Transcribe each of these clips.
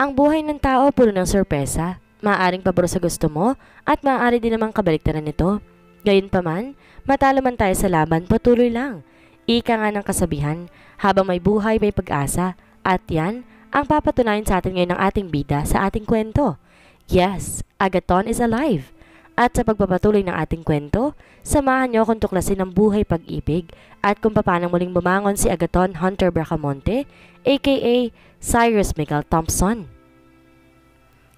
Ang buhay ng tao puno ng sorpresa. Maaaring pabor sa gusto mo at maaari din namang kabaliktaran nito. Gayunpaman, matalo man tayo sa laban, patuloy lang. Ika nga ng kasabihan, habang may buhay may pag-asa. At yan ang papatunayan sa atin ngayon ng ating bida sa ating kwento. Yes, Agaton is alive. At sa pagpapatuloy ng ating kwento, samahan niyo akong tuklasin ang buhay pag-ibig at kung paano muling bumangon si Agaton Hunter Bracamonte, aka Cyrus Miguel Thompson.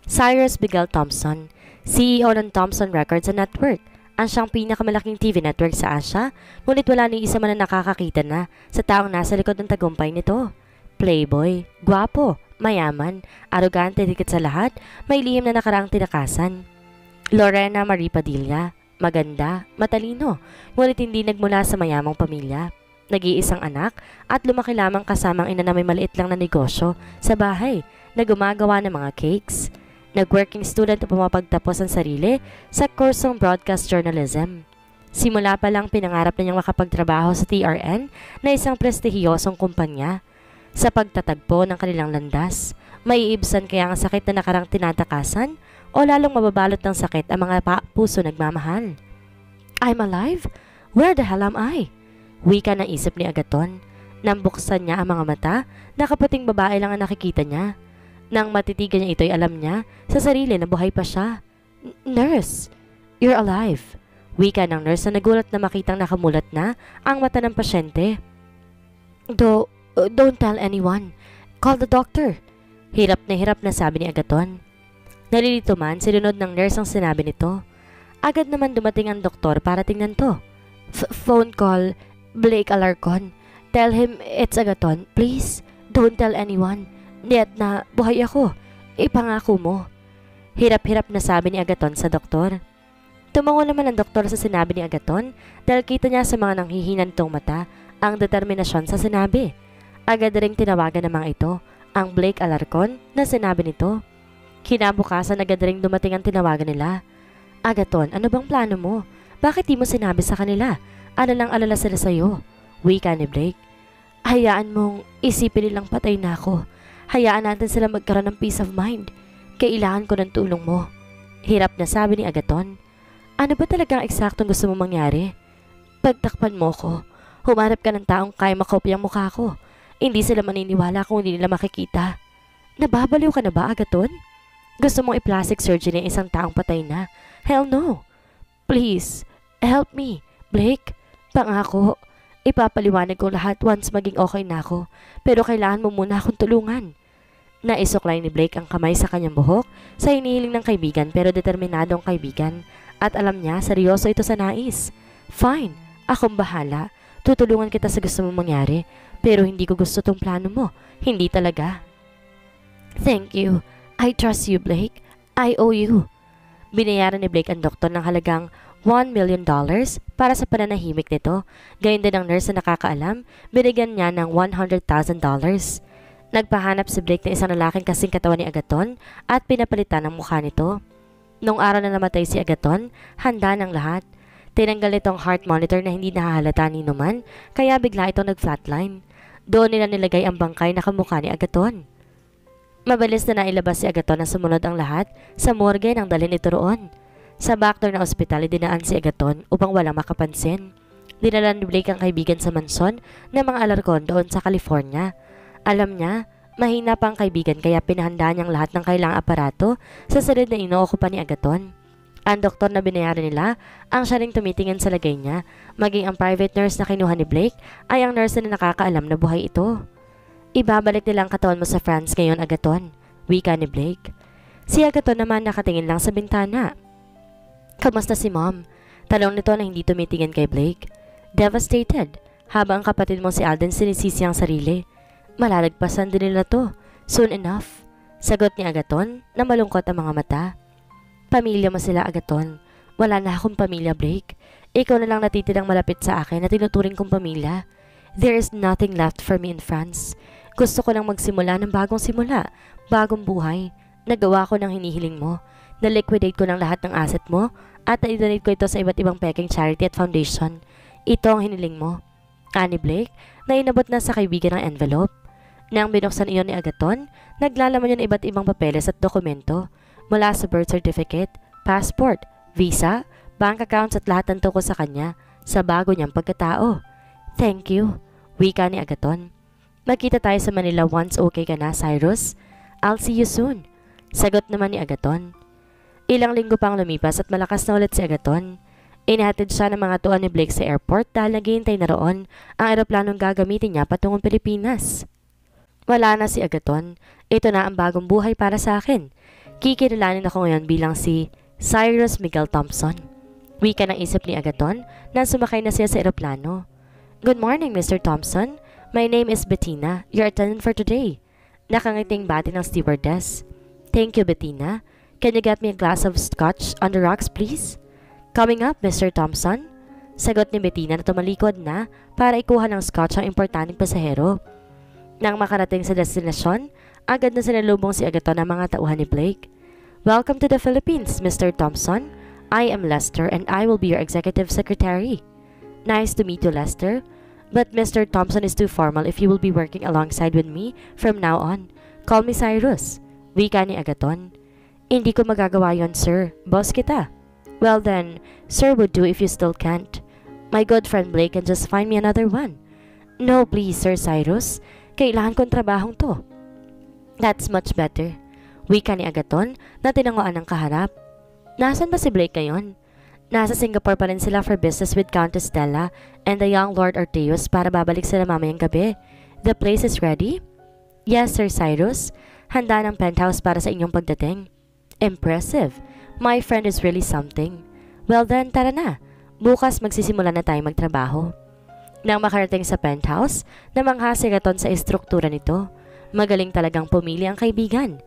Cyrus Miguel Thompson, CEO ng Thompson Records and Network. Ang siyang pinakamalaking TV network sa Asia, ngunit wala ni isa man na nakakakita na sa taong nasa likod ng tagumpay nito. Playboy, gwapo, mayaman, arogante dikit sa lahat, may lihim na nakaraang tinakasan. Lorena Marie Padilla, maganda, matalino, ngunit hindi nagmula sa mayamang pamilya. Nag-iisang anak at lumaki lamang kasamang ina na may maliit lang na negosyo sa bahay na gumagawa ng mga cakes. Nag-working student na pumapagtapos ang sarili sa kursong broadcast journalism. Simula pa lang pinangarap na niyang makapagtrabaho sa TRN na isang prestihiyosong kumpanya. Sa pagtatagpo ng kanilang landas, maiibsan kaya ang sakit na nakarang tinatakasan o lalong mababalot ng sakit ang mga puso nagmamahal. I'm alive? Where the hell am I? Wika ng isip ni Agaton. Nang buksan niya ang mga mata, nakaputing babae lang ang nakikita niya. Nang matitigan niya ito'y alam niya sa sarili na buhay pa siya. Nurse, you're alive. Wika ng nurse na nagulat na makitang nakamulat na ang mata ng pasyente. Don't tell anyone. Call the doctor. Hirap na sabi ni Agaton. Nalilito man, sinunod ng nurse ang sinabi nito. Agad naman dumating ang doktor para tingnan to. Phone call, Blake Alarcon. Tell him it's Agaton. Please, don't tell anyone. Niyat na buhay ako. Ipangako mo. Hirap na sabi ni Agaton sa doktor. Tumango naman ang doktor sa sinabi ni Agaton dahil kita niya sa mga nanghihinan nitong mata ang determinasyon sa sinabi. Agad ring tinawagan ng mga ito ang Blake Alarcon na sinabi nito. Kinabukasan agad ring dumating ang tinawagan nila. Agaton, ano bang plano mo? Bakit di mo sinabi sa kanila? Alala sila sa'yo. Wika ni Blake. Hayaan mong isipin nilang patay na ako. Hayaan natin sila magkaroon ng peace of mind. Kailangan ko ng tulong mo. Hirap na sabi ni Agaton. Ano ba talagang eksaktong gusto mo mangyari? Pagtakpan mo ko. Humarap ka ng taong kaya makopya ang mukha ko. Hindi sila maniniwala kung hindi nila makikita. Nababaliw ka na ba, Agaton? Gusto mong i-plastic surgery ng isang taong patay na? Hell no. Please, help me, Blake. Pangako. Ipapaliwanag ko lahat once maging okay na ako. Pero kailangan mo muna akong tulungan. Naisuklay ni Blake ang kamay sa kanyang buhok sa hinihiling ng kaibigan pero determinadong kaibigan. At alam niya, seryoso ito sa nais. Fine, akong bahala. Tutulungan kita sa gusto mong mangyari. Pero hindi ko gusto tong plano mo. Hindi talaga. Thank you. I trust you, Blake. I owe you. Binayaran ni Blake ang doktor ng halagang $1 million para sa pananahimik nito. Gayon din ang nurse na nakakaalam, binigyan niya ng $100,000. Nagpahanap si Blake ng isang lalaking kasing katawan ni Agaton at pinapalitan ang mukha nito. Nung araw na namatay si Agaton, handa ng lahat. Tinanggal itong heart monitor na hindi nahahalata ni Numan, kaya bigla itong nag-flatline. Doon nila nilagay ang bangkay na kamukha ni Agaton. Mabilis na nailabas si Agaton na sumunod ang lahat sa morgue nang dalhin ito roon. Sa backdoor na ospital, dinaan si Agaton upang walang makapansin. Dinala ni Blake ang kaibigan sa mansyon ng mga Alarcon doon sa California. Alam niya, mahina pa ang kaibigan kaya pinahanda niyang lahat ng kailangang aparato sa salid na inookupa ni Agaton. Ang doktor na binayaran nila ang siya ring tumitingin sa lagay niya, maging ang private nurse na kinuha ni Blake ay ang nurse na nakakaalam na buhay ito. Ibabalik nila ang katawan mo sa France ngayon, Agaton. Wika ni Blake. Si Agaton naman nakatingin lang sa bintana. Kamusta si Mom? Talong nito na hindi tumitingin kay Blake. Devastated, habang ang kapatid mo si Alden sinisisi ang sarili. Malalagpasan din nila to. Soon enough. Sagot ni Agaton na malungkot ang mga mata. Pamilya mo sila, Agaton. Wala na akong pamilya, Blake. Ikaw na lang natitirang malapit sa akin na tinuturing kong pamilya. There is nothing left for me in France. Gusto ko lang magsimula ng bagong simula, bagong buhay. Nagawa ko ng hinihiling mo. Na-liquidate ko ng lahat ng asset mo at na-donate ko ito sa iba't ibang peking charity at foundation. Ito ang hiniling mo. Ani Blake, na inabot na sa kaibigan ng envelope. Nang binuksan iyon ni Agaton, naglalaman yun ng iba't ibang papeles at dokumento mula sa birth certificate, passport, visa, bank accounts at lahat ng tungkol sa kanya sa bago niyang pagkatao. Thank you, wika ni Agaton. Magkita tayo sa Manila once okay ka na, Cyrus. I'll see you soon, sagot naman ni Agaton. Ilang linggo pang lumipas at malakas na ulit si Agaton. Inihatid siya ng mga tuan ni Blake sa airport dahil naghihintay na roon ang eroplanong gagamitin niya patungong Pilipinas. Wala na si Agaton. Ito na ang bagong buhay para sa akin. Kikilalanin ako ngayon bilang si Cyrus Miguel Thompson. Wika ng isip ni Agaton na sumakay na siya sa eroplano. Good morning, Mr. Thompson. My name is Bettina, your attendant for today. Nakangiting bati ng stewardess. Thank you, Bettina. Can you get me a glass of scotch on the rocks, please? Coming up, Mr. Thompson. Sagot ni Bettina na tumalikod na para ikuha ng scotch ang importanteng pasahero. Nang makarating sa destinasyon, agad na sinalubong si Agaton ng mga tauhan ni Blake. Welcome to the Philippines, Mr. Thompson. I am Lester and I will be your executive secretary. Nice to meet you, Lester. But Mr. Thompson is too formal if you will be working alongside with me from now on. Call me Cyrus, wika ni Agaton. Hindi ko magagawa yon, sir. Boss kita. Well then, sir would do if you still can't. My good friend Blake can just find me another one. No, please, Sir Cyrus. Kailangan kong trabahong to. That's much better. Wika ni Agaton na tinanguan ng kaharap. Nasaan ba si Blake ngayon? Nasa Singapore pa rin sila for business with Countess Stella and the young Lord Orteos para babalik sila mamayang gabi. The place is ready? Yes, Sir Cyrus. Handa ng penthouse para sa inyong pagdating. Impressive. My friend is really something. Well then, tara na. Bukas magsisimula na tayo magtrabaho. Nang makarating sa penthouse, namangha si Agaton sa estruktura nito. Magaling talagang pumili ang kaibigan.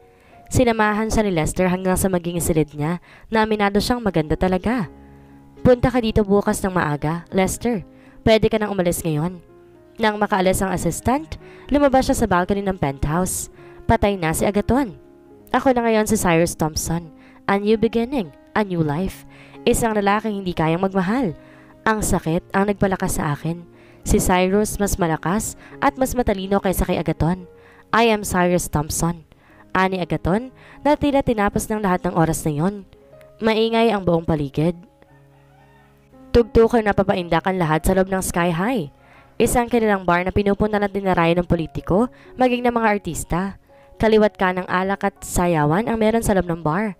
Sinamahan siya ni Lester hanggang sa maging silid niya na aminado siyang maganda talaga. Punta ka dito bukas ng maaga, Lester. Pwede ka nang umalis ngayon. Nang makaalis ang assistant, lumabas siya sa balcony ng penthouse. Patay na si Agaton. Ako na ngayon si Cyrus Thompson. A new beginning, a new life. Isang lalaking hindi kayang magmahal. Ang sakit ang nagpalakas sa akin. Si Cyrus mas malakas at mas matalino kaysa kay Agaton. I am Cyrus Thompson. Ani Agaton na tila tinapos ng lahat ng oras na yon. Maingay ang buong paligid. Tugtukan na papaindakan lahat sa loob ng Sky High. Isang kilalang bar na pinupunta na dinarayan ng politiko, maging ng mga artista. Kaliwat ka ng alak at sayawan ang meron sa loob ng bar.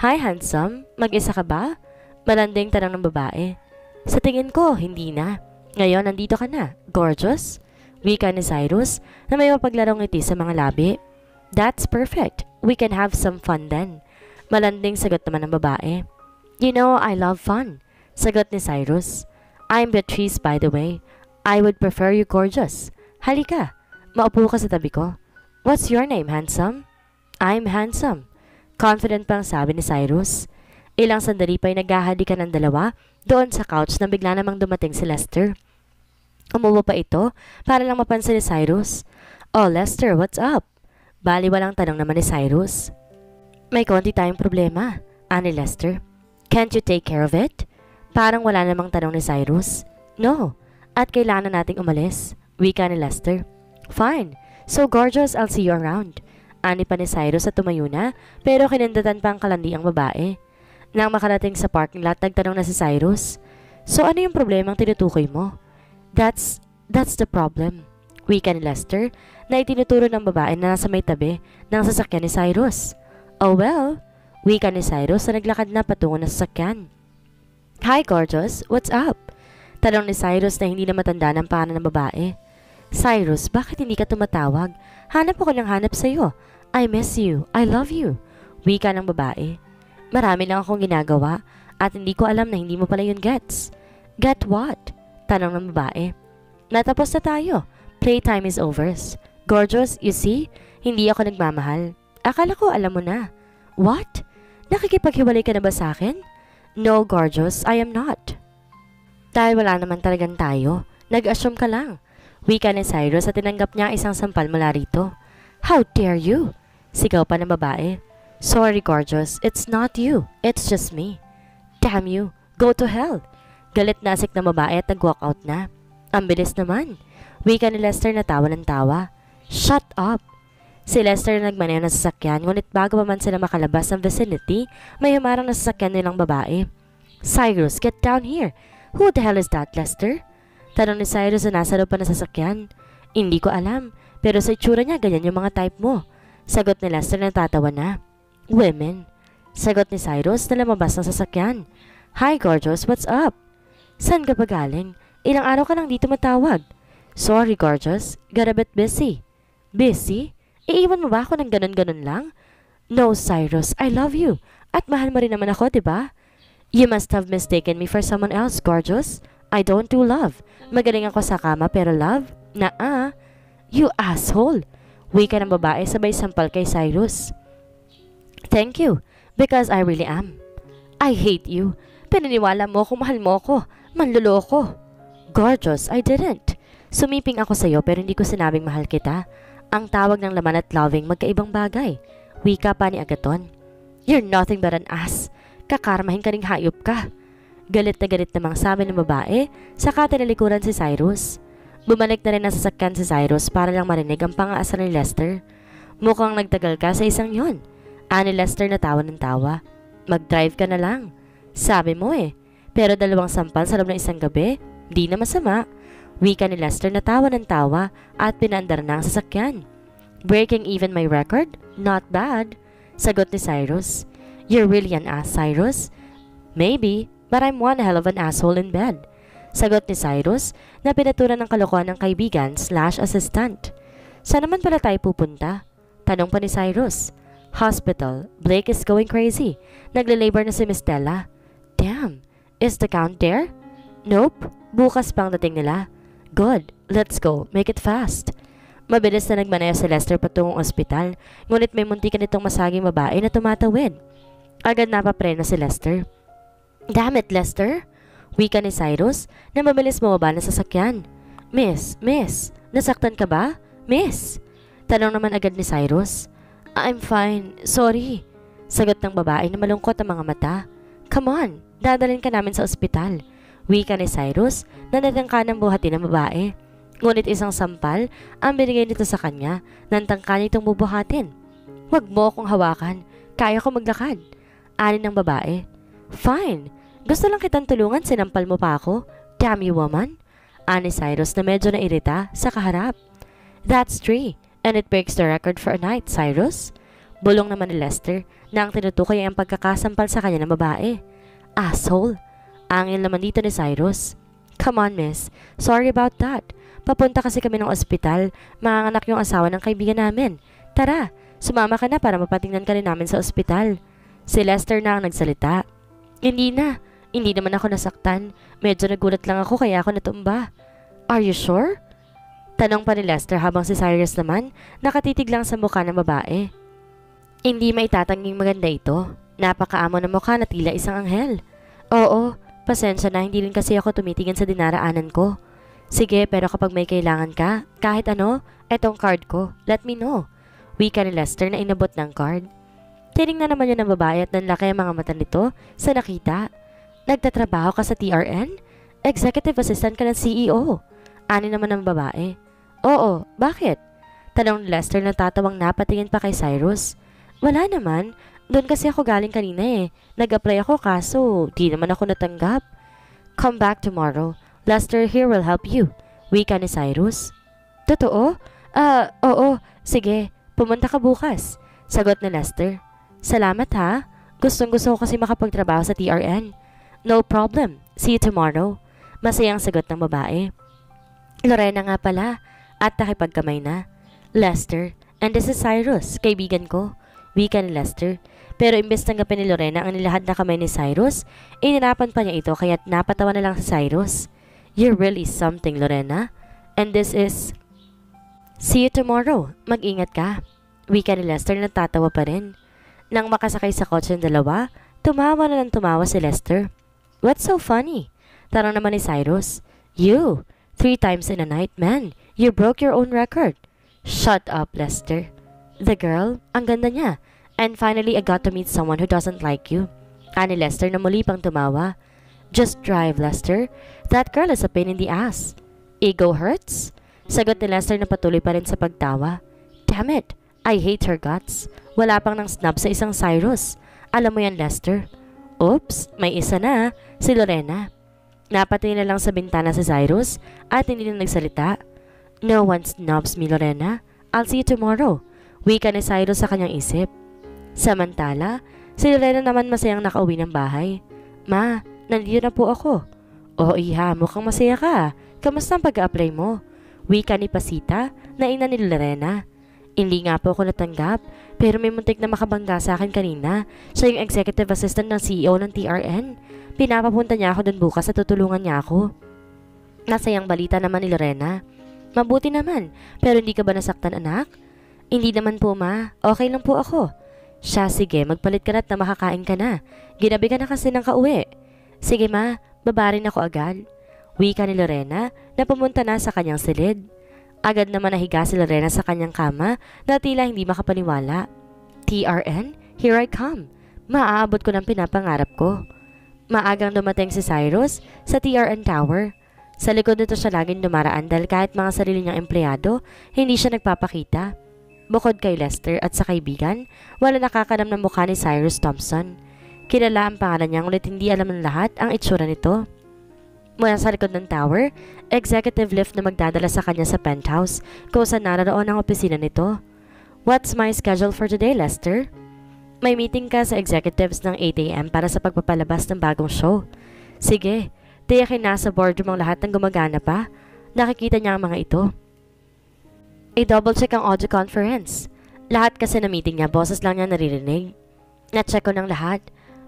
Hi handsome, mag-isa ka ba? Malanding tanong ng babae. Sa tingin ko, hindi na. Ngayon, nandito ka na. Gorgeous? Wika ni Cyrus na may mapaglarong ngiti sa mga labi. That's perfect. We can have some fun then. Malanding sagot naman ng babae. You know, I love fun. Sagot ni Cyrus. I'm Beatrice, by the way. I would prefer you gorgeous. Halika. Maupo ka sa tabi ko. What's your name, handsome? I'm handsome. Confident pang sabi ni Cyrus. Ilang sandali pa'y naghahalikan ng dalawa doon sa couch nang bigla namang dumating si Lester. Umupo pa ito para lang mapansin ni Cyrus. Oh, Lester, what's up? Baliwalang tanong naman ni Cyrus. May konti tayong problema, ani Lester. Can't you take care of it? Parang wala namang tanong ni Cyrus. No, at kailangan nating umalis, wika ni Lester. Fine, so gorgeous, I'll see you around. Ani pa ni Cyrus at tumayo na, pero kinindatan pa ang kalandi ang babae. Nang makarating sa parking lot, nagtanong na si Cyrus. So ano yung problemang tinutukoy mo? That's the problem. Wika ni Lester na itinuturo ng babae na nasa may tabi ng sasakyan ni Cyrus. Oh well, wika ni Cyrus na naglakad na patungo ng sasakyan. Hi gorgeous, what's up? Tanong ni Cyrus na hindi na matanda ng pangalan ng babae. Cyrus, bakit hindi ka tumatawag? Hanap ako ng hanap sa'yo. I miss you, I love you. Wika ng babae. Marami lang akong ginagawa at hindi ko alam na hindi mo pala yun gets. Get what? Tanong ng babae. Natapos na tayo. Playtime is over. Gorgeous, you see? Hindi ako nagmamahal. Akala ko alam mo na. What? Nakikipaghiwalay ka na ba sa akin? No, gorgeous, I am not. Dahil wala naman talagang tayo, nag-assume ka lang. Wika ni Cyrus at tinanggap niya isang sampal mula rito. How dare you? Sigaw pa ng babae. Sorry, gorgeous, it's not you. It's just me. Damn you, go to hell. Galit na asik ng babae at nag-walk out na. Ang bilis naman. Wika ni Lester na tawa ng tawa. Shut up! Si Lester na nagmaneho ng sasakyan, ngunit bago pa man sila makalabas ng vicinity, may humarang na sasakyan nilang babae. Cyrus, get down here! Who the hell is that, Lester? Tanong ni Cyrus na nasa loob pa ng sasakyan. Hindi ko alam, pero sa itsura niya ganyan yung mga type mo. Sagot ni Lester na tatawa na. Women. Sagot ni Cyrus na lumabas ng sasakyan. Hi, gorgeous, what's up? Saan ka ba galing? Ilang araw ka lang dito matawag. Sorry, gorgeous, got a bit busy. Busy? Iiwan mo ba ako ng ganun-ganun lang? No, Cyrus, I love you. At mahal mo rin naman ako, diba? You must have mistaken me for someone else, gorgeous. I don't do love. Magaling ako sa kama pero love? Naa. You asshole. Wika ng babae sabay sampal kay Cyrus. Thank you, because I really am. I hate you. Pinaniwala mo kung mahal mo ako. Manluloko. Gorgeous, I didn't. Sumiping ako sa'yo pero hindi ko sinabing mahal kita. Ang tawag ng laman at loving magkaibang bagay. Wika pa ni Agaton. You're nothing but an ass. Kakarmahin ka ring hayop ka. Galit na galit namang sabi ng babae, saka tinalikuran si Cyrus. Bumalik na rin ang sasakyan si Cyrus para lang marinig ang pang-aasar ni Lester. Mukhang nagtagal ka sa isang yon. Ani Lester na tawa ng tawa. Mag-drive ka na lang. Sabi mo eh. Pero 2 sampal sa loob ng isang gabi, di na masama. Wika ni Lester na tawa ng tawa at pinaandar na ang sasakyan. Breaking even my record? Not bad. Sagot ni Cyrus. You're really an ass, Cyrus. Maybe, but I'm one hell of an asshole in bed. Sagot ni Cyrus na pinaturan ng kalokohan ng kaibigan/assistant. Saan naman pala tayo pupunta? Tanong pa ni Cyrus. Hospital. Blake is going crazy. Nagle-labor na si Miss Stella. Damn, is the count there? Nope, bukas pang dating nila. Good, let's go. Make it fast. Mabilis na nagmaneho si Lester patungong ospital, ngunit may muntikan itong masaging babae na tumatawid. Agad napapreno si Lester. Damn it, Lester! Wika ni Cyrus na mabilis bumaba na sasakyan. Miss, nasaktan ka ba? Miss! Tanong naman agad ni Cyrus. I'm fine, sorry. Sagot ng babae na malungkot ang mga mata. Come on, dadalhin ka namin sa ospital. Wika ni Cyrus na natangka ng buhatin ng babae. Ngunit isang sampal ang binigay nito sa kanya nang tangka niya itong bubuhatin. Huwag mo akong hawakan, kaya ko maglakad. Ani ng babae. Fine, gusto lang kitang tulungan, sinampal mo pa ako. Damn you, woman. Ani Cyrus na medyo nairita sa kaharap. That's 3, and it breaks the record for a night, Cyrus. Bulong naman ni Lester na ang tinutukoy ay ang pagkakasampal sa kanya ng babae. Asshole. Angin naman dito ni Cyrus. Come on, miss. Sorry about that. Papunta kasi kami ng ospital. Manganganak yung asawa ng kaibigan namin. Tara, sumama ka na para mapatingnan ka rin namin sa ospital. Si Lester na ang nagsalita. Hindi na. Hindi naman ako nasaktan. Medyo nagulat lang ako kaya ako natumba. Are you sure? Tanong pa ni Lester habang si Cyrus naman nakatitig lang sa mukha ng babae. Hindi maitatanging maganda ito. Napakaamo ng mukha na tila isang anghel. Oo, pasensya na, hindi rin kasi ako tumitingin sa dinaraanan ko. Sige, pero kapag may kailangan ka, kahit ano, etong card ko, let me know. Wika ni Lester na inabot ng card. Tinignan naman yun ng babae at nanlaki ang mga mata nito sa nakita. Nagtatrabaho ka sa TRN? Executive assistant ka ng CEO. Ani naman ng babae. Oo, bakit? Tanong ni Lester na tatawang napatingin pa kay Cyrus. Wala naman. Doon kasi ako galing kanina eh. Nag-apply ako kaso di naman ako natanggap. Come back tomorrow. Lester here will help you. Wika ni Cyrus. Totoo? Oo. Sige, pumunta ka bukas. Sagot ni Lester. Salamat ha. Gustong-gusto ko kasi makapagtrabaho sa TRN. No problem. See you tomorrow. Masayang sagot ng babae. Lorena nga pala. At nakipagkamay na. Lester. And this is Cyrus, kaibigan ko. Wika ni Lester. Pero imbes tanggapin ni Lorena ang nilahad na kamay ni Cyrus, inirapan pa niya ito kaya't napatawa na lang si Cyrus. You're really something, Lorena. And this is... See you tomorrow. Mag-ingat ka. Wika ni Lester na tatawa pa rin. Nang makasakay sa kotse ng dalawa, tumawa na ng tumawa si Lester. What's so funny? Tanong naman ni Cyrus. You, 3 times in a night, man. You broke your own record. Shut up, Lester. The girl, ang ganda niya. And finally, I got to meet someone who doesn't like you. Ani Lester na muli pang tumawa. Just drive, Lester. That girl is a pain in the ass. Ego hurts? Sagot ni Lester na patuloy pa rin sa pagtawa. Damn it! I hate her guts. Wala pang nang snub sa isang Cyrus. Alam mo yan, Lester. Oops, may isa na. Si Lorena. Napatingin na lang sa bintana si Cyrus at hindi na nagsalita. No one snubs me, Lorena. I'll see you tomorrow. Wika ni Cyrus sa kanyang isip. Samantala, si Lorena naman masayang nakauwi ng bahay. Ma, nandito na po ako. Oo iha, mukhang masaya ka. Kamusta ang pag-a-apply mo? Wika ni Pasita na ina ni Lorena. Hindi nga po ako natanggap, pero may muntik na makabangga sa akin kanina. Siya yung executive assistant ng CEO ng TRN. Pinapapunta niya ako dun bukas at tutulungan niya ako. Nasayang balita naman ni Lorena. Mabuti naman, pero hindi ka ba nasaktan anak? Hindi naman po ma, okay lang po ako. Siya, sige, magpalit ka na at na makakain ka na. Ginabi ka na kasi ng kauwi. Sige ma, babarin ako agad. Wika ni Lorena na pumunta na sa kanyang silid. Agad naman nahiga si Lorena sa kanyang kama na tila hindi makapaniwala. TRN, here I come. Maaabot ko ng pinapangarap ko. Maagang dumating si Cyrus sa TRN Tower. Sa likod nito siya laging dumaraan dahil kahit mga sarili niyang empleyado, hindi siya nagpapakita. Bukod kay Lester at sa kaibigan, wala nakakanam ng mukha ni Cyrus Thompson. Kilala ang pangalan niya ngunit hindi alam ng lahat ang itsura nito. Mula sa likod ng tower, executive lift na magdadala sa kanya sa penthouse kung saan naroon ang opisina nito. What's my schedule for today, Lester? May meeting ka sa executives ng 8 AM para sa pagpapalabas ng bagong show. Sige, tiyakin nasa boardroom ang lahat ng gumagana pa. Nakikita niya ang mga ito. I-double check ang audio conference. Lahat kasi na meeting niya, boses lang niya naririnig. Na-check ko ng lahat.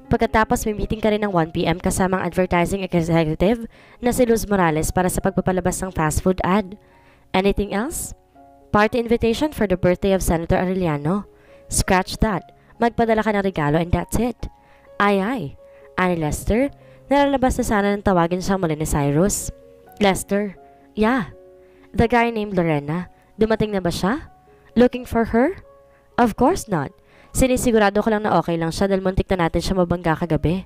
Pagkatapos may meeting ka rin ng 1 PM kasamang advertising executive na si Luz Morales para sa pagpapalabas ng fast food ad. Anything else? Party invitation for the birthday of Senator Arellano. Scratch that. Magpadala ka ng regalo and that's it. Ay. Ani Lester, nalalabas na sana ng tawagin siyang muli ni Cyrus. Lester, yeah. The guy named Lorena, dumating na ba siya? Looking for her? Of course not. Sinisigurado ko lang na okay lang siya dahil muntik na natin siya mabangga kagabi.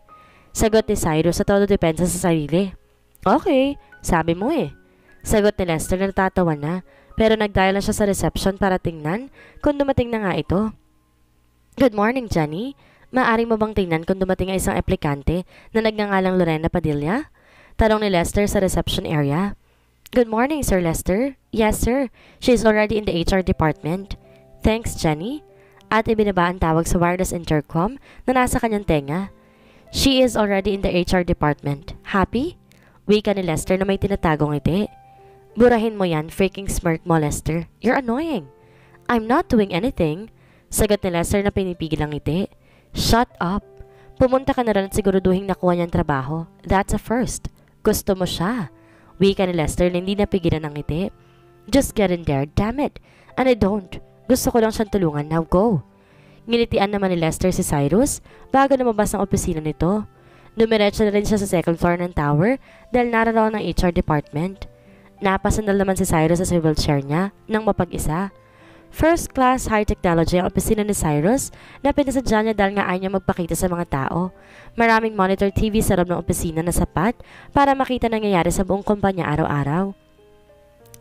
Sagot ni Cyrus sa todo depensa sa sarili. Okay, sabi mo eh. Sagot ni Lester na natatawa na, pero nag-dial na siya sa reception para tingnan kung dumating na nga ito. Good morning, Jenny. Maaari mo bang tingnan kung dumating ang isang aplikante na nagngangalang Lorena Padilla? Tanong ni Lester sa reception area. Good morning, Sir Lester. Yes, sir. She's already in the HR department. Thanks, Jenny. At ibinaba ang tawag sa wireless intercom na nasa kanyang tenga. She is already in the HR department. Happy? Wika ni Lester na may tinatagong ngiti. Burahin mo yan, freaking smirk mo, Lester. You're annoying. I'm not doing anything. Sagot ni Lester na pinipigil ang ngiti. Shut up. Pumunta ka na rin at siguraduhin nakuha niyang trabaho. That's a first. Gusto mo siya. Wika ni Lester na hindi napigilan ng ngiti. Just get in there, damn it. And I don't. Gusto ko lang siyang tulungan. Now go. Nginitian naman ni Lester si Cyrus bago lumabas ng opisina nito. Dumiretso na rin siya sa second floor ng tower dahil naroon ng HR department. Napasandal naman si Cyrus sa swivel chair niya nang mapag-isa. First class high technology ang opisina ni Cyrus na pinasadya niya dahil nga ayaw niya magpakita sa mga tao. Maraming monitor TV sa loob ng opisina na sapat para makita nangyayari sa buong kumpanya araw-araw.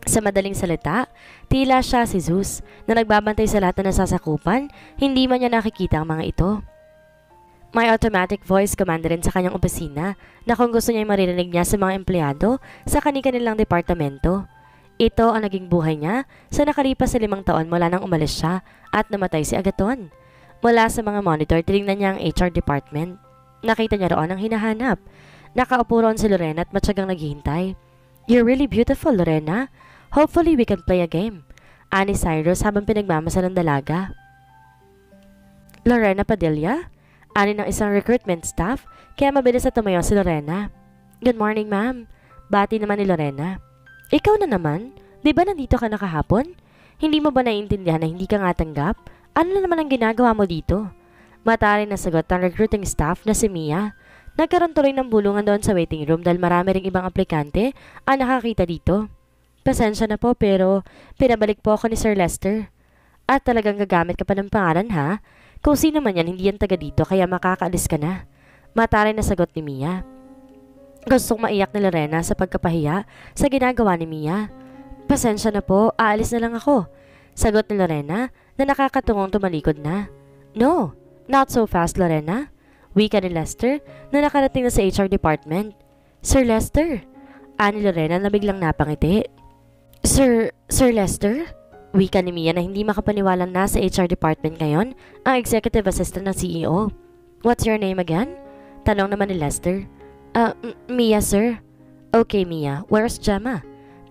Sa madaling salita, tila siya si Zeus na nagbabantay sa lahat na nasasakupan, hindi man niya nakikita ang mga ito. May automatic voice command rin sa kanyang opisina na kung gusto niya maririnig niya sa mga empleyado sa kanilang departamento. Ito ang naging buhay niya sa nakalipas sa 5 taon mula nang umalis siya at namatay si Agaton. Mula sa mga monitor, tinignan niya ang HR department. Nakita niya roon ang hinahanap. Nakaupo roon si Lorena at matyagang naghihintay. You're really beautiful, Lorena. Hopefully we can play a game. Ani Cyrus habang pinagmamasal ng dalaga. Lorena Padilla? Ani ng isang recruitment staff, kaya mabilis na tumayo si Lorena. Good morning, ma'am. Bati naman ni Lorena. Ikaw na naman? Di ba nandito ka nakahapon? Hindi mo ba naiintindihan na hindi ka nga tanggap? Ano na naman ang ginagawa mo dito? Mataray na sagot ng recruiting staff na si Mia. Nagkaroon tuloy ng bulungan doon sa waiting room dahil marami ring ibang aplikante ang nakakita dito. Pasensya na po pero pinabalik po ako ni Sir Lester. At talagang gagamit ka pa ng pangalan ha? Kung sino man yan, hindi yan taga dito kaya makakaalis ka na. Mataray na sagot ni Mia. Gustong maiyak ni Lorena sa pagkapahiya sa ginagawa ni Mia. Pasensya na po, aalis na lang ako. Sagot ni Lorena na nakakatungong tumalikod na. No, not so fast, Lorena. Wika ni Lester na nakarating na sa HR department. Sir Lester, ani Lorena na biglang napangiti. Sir Lester? Wika ni Mia na hindi makapaniwala na sa HR department ngayon ang executive assistant ng CEO. What's your name again? Tanong naman ni Lester. Mia, sir. Okay, Mia, where's Gemma?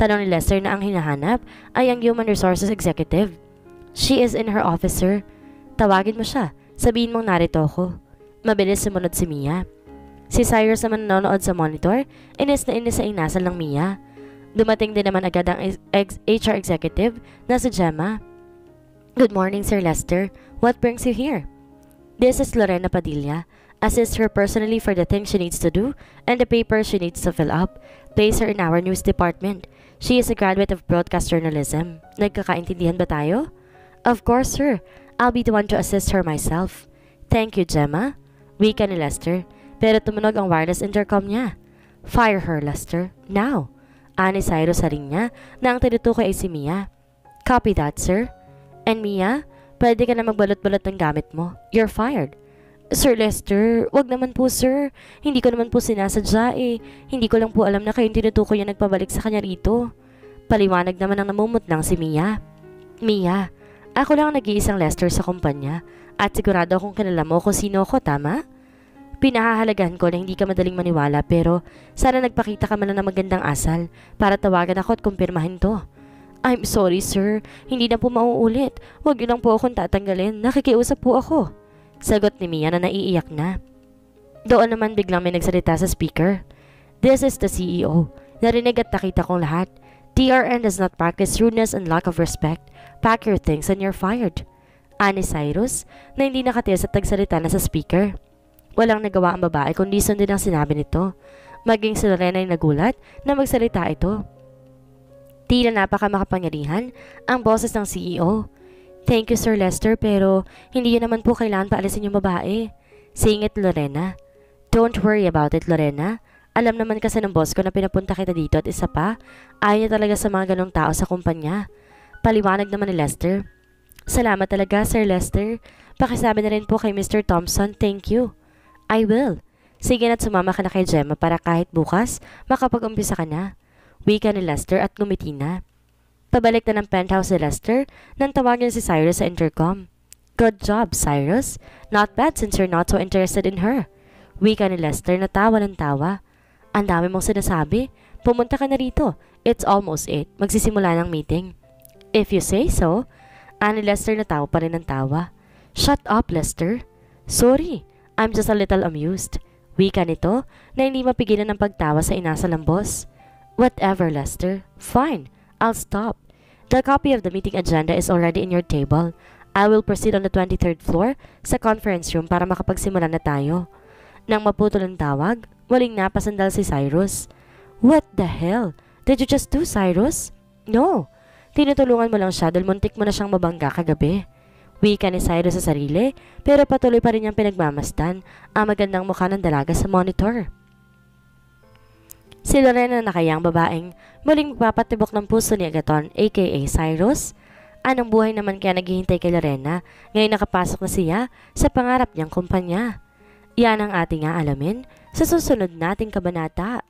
Tanong ni Lester na ang hinahanap ay ang human resources executive. She is in her office, sir. Tawagin mo siya. Sabihin mong narito ako. Mabilis sumunod si Mia. Si Cyrus naman nanonood sa monitor, inis na inis sa inasal ng Mia. Dumating din naman agad ang HR executive na si Gemma. Good morning, Sir Lester. What brings you here? This is Lorena Padilla. Assist her personally for the things she needs to do and the papers she needs to fill up. Place her in our news department. She is a graduate of broadcast journalism. Nagkakaintindihan ba tayo? Of course, sir. I'll be the one to assist her myself. Thank you, Gemma. Wika ni Lester, pero tumunog ang wireless intercom niya. Fire her, Lester. Now. Ani Cyrus sa ring niya na ang tinutukoy ay si Mia. Copy that, sir. And Mia, pwede ka na magbalot-balot ng gamit mo. You're fired. Sir Lester, wag naman po, sir. Hindi ko naman po sinasadya eh. Hindi ko lang po alam na kayong tinutukoy yung nagpabalik sa kanya rito. Paliwanag naman ang namumutlang si Mia. Mia, ako lang ang nag-iisang Lester sa kumpanya at sigurado akong kilala mo kung sino ako, tama? Pinahahalagahan ko na hindi ka madaling maniwala pero sana nagpakita ka man lang ng magandang asal para tawagan ako at kumpirmahin to. I'm sorry, sir. Hindi na po mauulit. Huwag yun lang po akong tatanggalin. Nakikiusap po ako. Sagot ni Mia na naiiyak na. Doon naman biglang may nagsalita sa speaker. This is the CEO. Narinig at nakita kong lahat. TRN does not practice rudeness and lack of respect. Pack your things and you're fired. Ani Cyrus na hindi nakatiis at nagsalita na sa speaker. Walang nagawa ang babae kundi sundin ang sinabi nito. Maging si Lorena ay nagulat na magsalita ito. Tila napakamakapangyarihan ang boses ng CEO. Thank you, Sir Lester, pero hindi yun naman po kailangan paalisin yung babae. Singit Lorena. Don't worry about it, Lorena. Alam naman kasi ng boss ko na pinapunta kita dito at isa pa, ayaw niya talaga sa mga ganong tao sa kumpanya. Paliwanag naman ni Lester. Salamat talaga, Sir Lester. Pakisabi na rin po kay Mr. Thompson, thank you. I will. Sige na't sumama ka na kay Gemma para kahit bukas, makapag-umpisa ka na. Wika ni Lester at ngumiti na. Pabalik na ng penthouse si Lester nang tawagin si Cyrus sa intercom. Good job, Cyrus. Not bad since you're not so interested in her. Wika ni Lester na tawa ng tawa. Ang dami mong sinasabi. Pumunta ka na rito. It's almost 8. Magsisimula ng meeting. If you say so. Ani Lester na tawa pa rin ng tawa. Shut up, Lester. Sorry. I'm just a little amused. Wika nito na hindi mapigilan ng pagtawa sa inasal ng boss. Whatever, Lester. Fine. I'll stop. The copy of the meeting agenda is already in your table. I will proceed on the 23rd floor sa conference room para makapagsimula na tayo. Nang maputol ang tawag, waling napasandal si Cyrus. What the hell? Did you just do, Cyrus? No. Tinutulungan mo lang siya dahil muntik mo na siyang mabangga kagabi. Wika ni Cyrus sa sarili pero patuloy pa rin niyang pinagmamasdan ang magandang mukha ng dalaga sa monitor. Si Lorena na nakayang babaeng muling magpapatibok ng puso ni Agaton aka Cyrus. Anong buhay naman kaya naghihintay kay Lorena ngayon nakapasok na siya sa pangarap niyang kumpanya? Yan ang ating aalamin sa susunod nating kabanata.